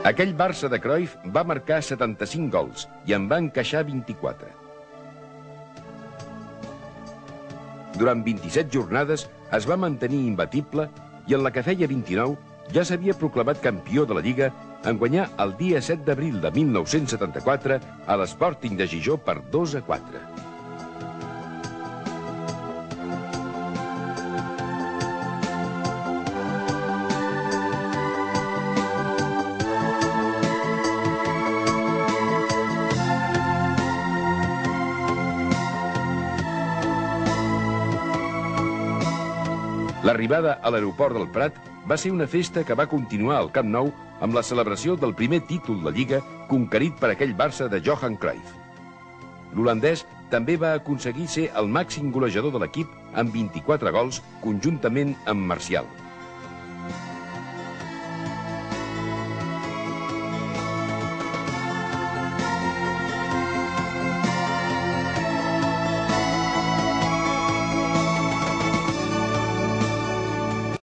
Aquell Barça de Cruyff va marcar 75 gols i en va encaixar 24. Durant 27 jornades es va mantenir imbatible i en la que feia 29 ja s'havia proclamat campió de la Lliga en guanyar el dia 7 d'abril de 1974 a l'Sporting de Gijó per 2-4. L'arribada a l'aeroport del Prat va ser una festa que va continuar al Camp Nou amb la celebració del primer títol de Lliga conquerit per aquell Barça de Johan Cruyff. L'holandès també va aconseguir ser el màxim golejador de l'equip amb 24 gols conjuntament amb Marcial.